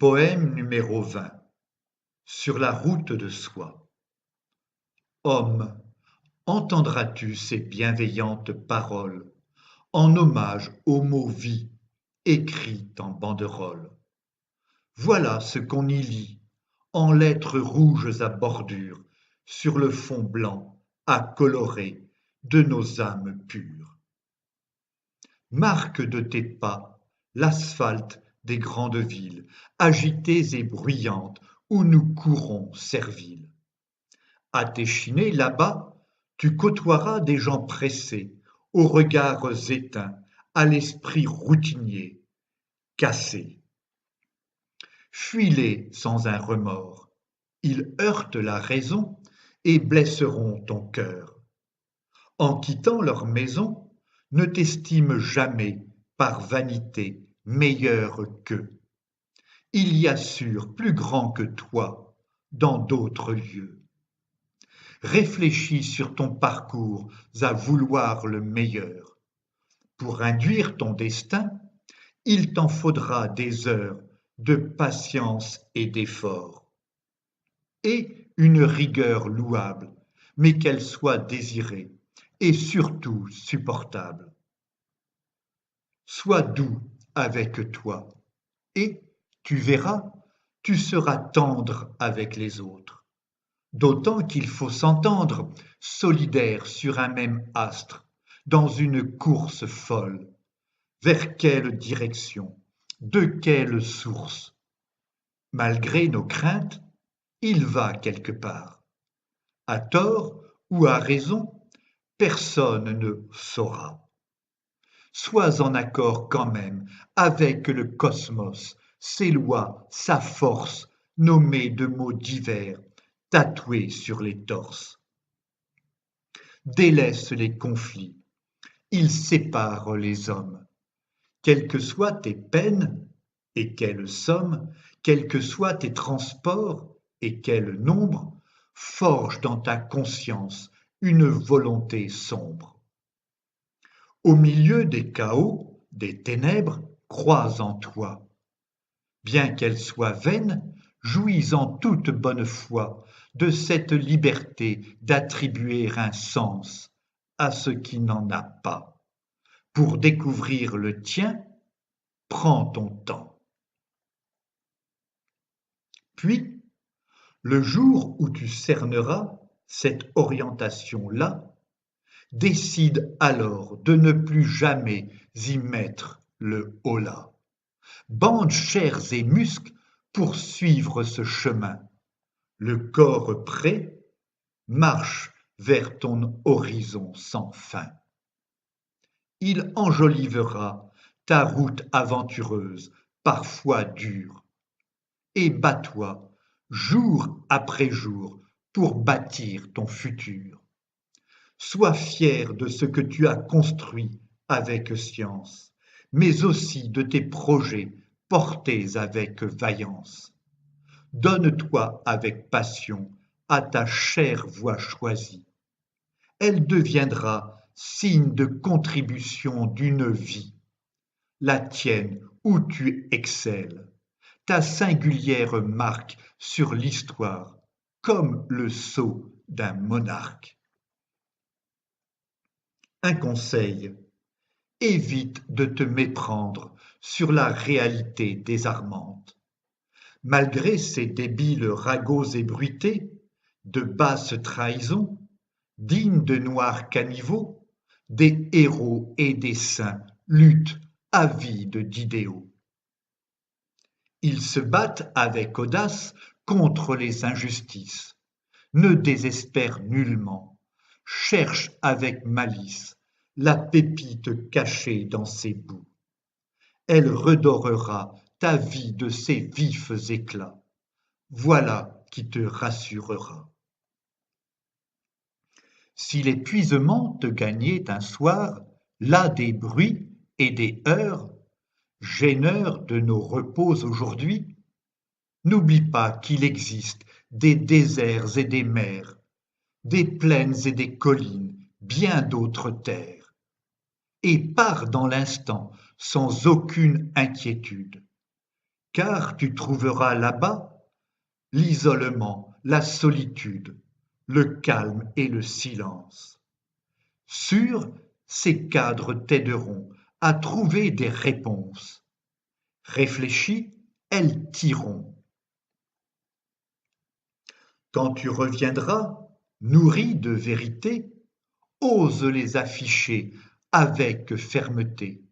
Poème numéro 20. Sur la route de soi. Homme, entendras-tu ces bienveillantes paroles en hommage au mot vie écrit en banderole? Voilà ce qu'on y lit en lettres rouges à bordure sur le fond blanc à colorer de nos âmes pures. Marque de tes pas l'asphalte des grandes villes, agitées et bruyantes, où nous courons serviles. À t'échiner là-bas, tu côtoieras des gens pressés, aux regards éteints, à l'esprit routinier, cassé. Fuis-les sans un remords, ils heurtent la raison et blesseront ton cœur. En quittant leur maison, ne t'estime jamais par vanité meilleur qu'eux. Il y a sûr plus grand que toi dans d'autres lieux. Réfléchis sur ton parcours à vouloir le meilleur. Pour induire ton destin, il t'en faudra des heures de patience et d'effort. Et une rigueur louable, mais qu'elle soit désirée et surtout supportable. Sois doux avec toi et, tu verras, tu seras tendre avec les autres. D'autant qu'il faut s'entendre, solidaires sur un même astre, dans une course folle. Vers quelle direction? De quelle source? Malgré nos craintes, il va quelque part. À tort ou à raison, personne ne saura. Sois en accord quand même avec le cosmos, ses lois, sa force, nommées de mots divers, tatoués sur les torses. Délaisse les conflits, ils séparent les hommes. Quelles que soient tes peines et quelle somme, quels que soient tes transports et quel nombre, forge dans ta conscience une volonté sombre. Au milieu des chaos, des ténèbres, crois en toi. Bien qu'elle soit vaine, jouis en toute bonne foi de cette liberté d'attribuer un sens à ce qui n'en a pas. Pour découvrir le tien, prends ton temps. Puis, le jour où tu cerneras cette orientation-là, décide alors de ne plus jamais y mettre le holà. Bande chairs et muscles pour suivre ce chemin. Le corps prêt, marche vers ton horizon sans fin. Il enjolivera ta route aventureuse, parfois dure. Et bats-toi, jour après jour, pour bâtir ton futur. Sois fier de ce que tu as construit avec science, mais aussi de tes projets portés avec vaillance. Donne-toi avec passion à ta chère voie choisie. Elle deviendra signe de contribution d'une vie, la tienne où tu excelles, ta singulière marque sur l'histoire, comme le sceau d'un monarque. Un conseil, évite de te méprendre sur la réalité désarmante. Malgré ces débiles ragots ébruités, de basses trahisons, dignes de noirs caniveaux, des héros et des saints luttent avides d'idéaux. Ils se battent avec audace contre les injustices, ne désespèrent nullement, cherchent avec malice la pépite cachée dans ses bouts. Elle redorera ta vie de ses vifs éclats. Voilà qui te rassurera. Si l'épuisement te gagnait un soir, là des bruits et des heurts, gêneurs de nos repos aujourd'hui, n'oublie pas qu'il existe des déserts et des mers, des plaines et des collines, bien d'autres terres, et pars dans l'instant sans aucune inquiétude. car tu trouveras là-bas l'isolement, la solitude, le calme et le silence. Sûr, ces cadres t'aideront à trouver des réponses. Réfléchis, elles t'iront. Quand tu reviendras, nourri de vérité, ose les afficher avec fermeté,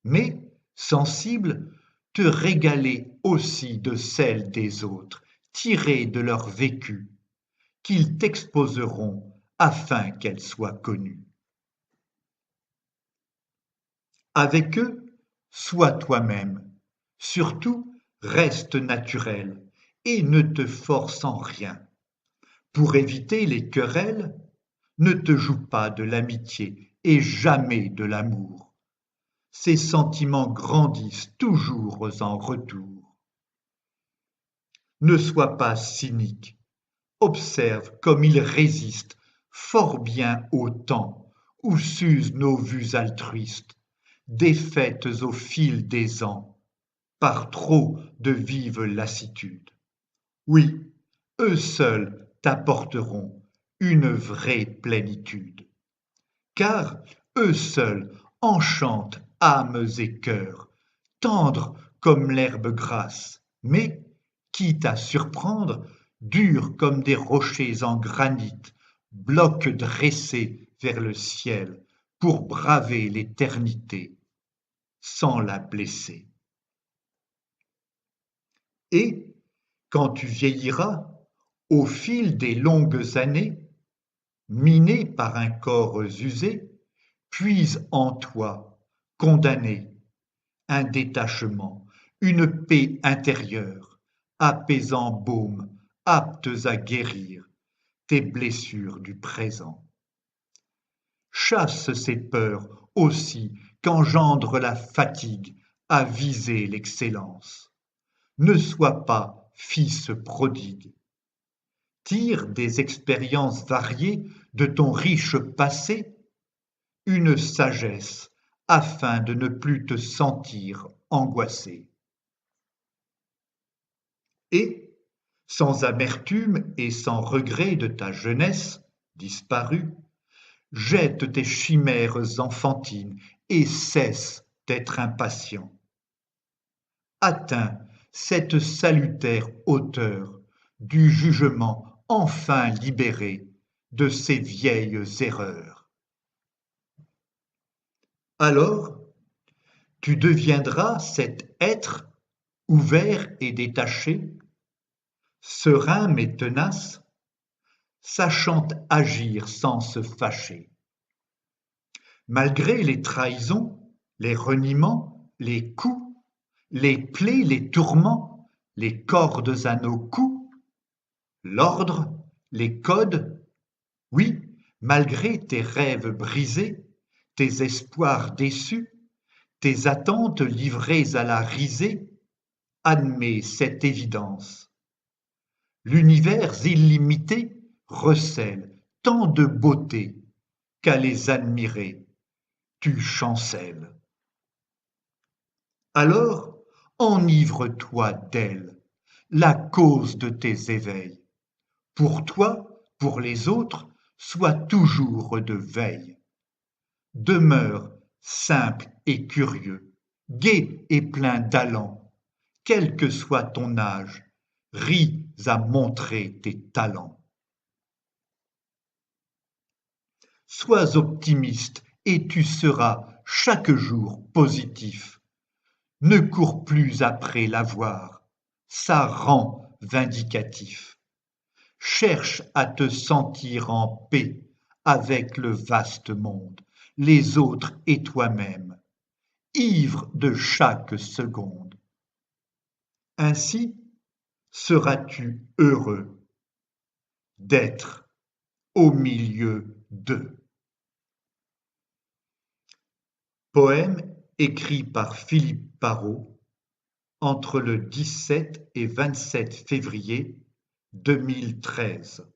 mais, sensible, te régaler aussi de celles des autres, tirées de leur vécu, qu'ils t'exposeront afin qu'elles soient connues. Avec eux, sois toi-même, surtout reste naturel et ne te force en rien. Pour éviter les querelles, ne te joue pas de l'amitié et jamais de l'amour. Ces sentiments grandissent toujours en retour. Ne sois pas cynique, observe comme ils résistent fort bien au temps où s'usent nos vues altruistes, défaites au fil des ans, par trop de vive lassitude. Oui, eux seuls t'apporteront une vraie plénitude, car eux seuls enchantent âmes et cœurs, tendres comme l'herbe grasse, mais, quitte à surprendre, durs comme des rochers en granit, blocs dressés vers le ciel pour braver l'éternité sans la blesser. Et, quand tu vieilliras, au fil des longues années, miné par un corps usé, puise en toi, condamné, un détachement, une paix intérieure, apaisant baume, aptes à guérir tes blessures du présent. Chasse ces peurs aussi qu'engendre la fatigue à viser l'excellence. Ne sois pas fils prodigue. Tire des expériences variées de ton riche passé une sagesse afin de ne plus te sentir angoissé. Et, sans amertume et sans regret de ta jeunesse disparue, jette tes chimères enfantines et cesse d'être impatient. Atteins cette salutaire hauteur du jugement enfin libéré de ces vieilles erreurs. Alors, tu deviendras cet être ouvert et détaché, serein mais tenace, sachant agir sans se fâcher. Malgré les trahisons, les reniements, les coups, les plaies, les tourments, les cordes à nos coups, l'ordre, les codes, oui, malgré tes rêves brisés, tes espoirs déçus, tes attentes livrées à la risée, admets cette évidence. L'univers illimité recèle tant de beauté qu'à les admirer, tu chancelles. Alors, enivre-toi d'elle, la cause de tes éveils. Pour toi, pour les autres, sois toujours de veille. Demeure simple et curieux, gai et plein d'allant, quel que soit ton âge, ris à montrer tes talents. Sois optimiste et tu seras chaque jour positif. Ne cours plus après l'avoir, ça rend vindicatif. Cherche à te sentir en paix avec le vaste monde, les autres et toi-même, ivre de chaque seconde. Ainsi seras-tu heureux d'être au milieu d'eux. Poème écrit par Philippe Parrot entre le 17 et 27 février 2013.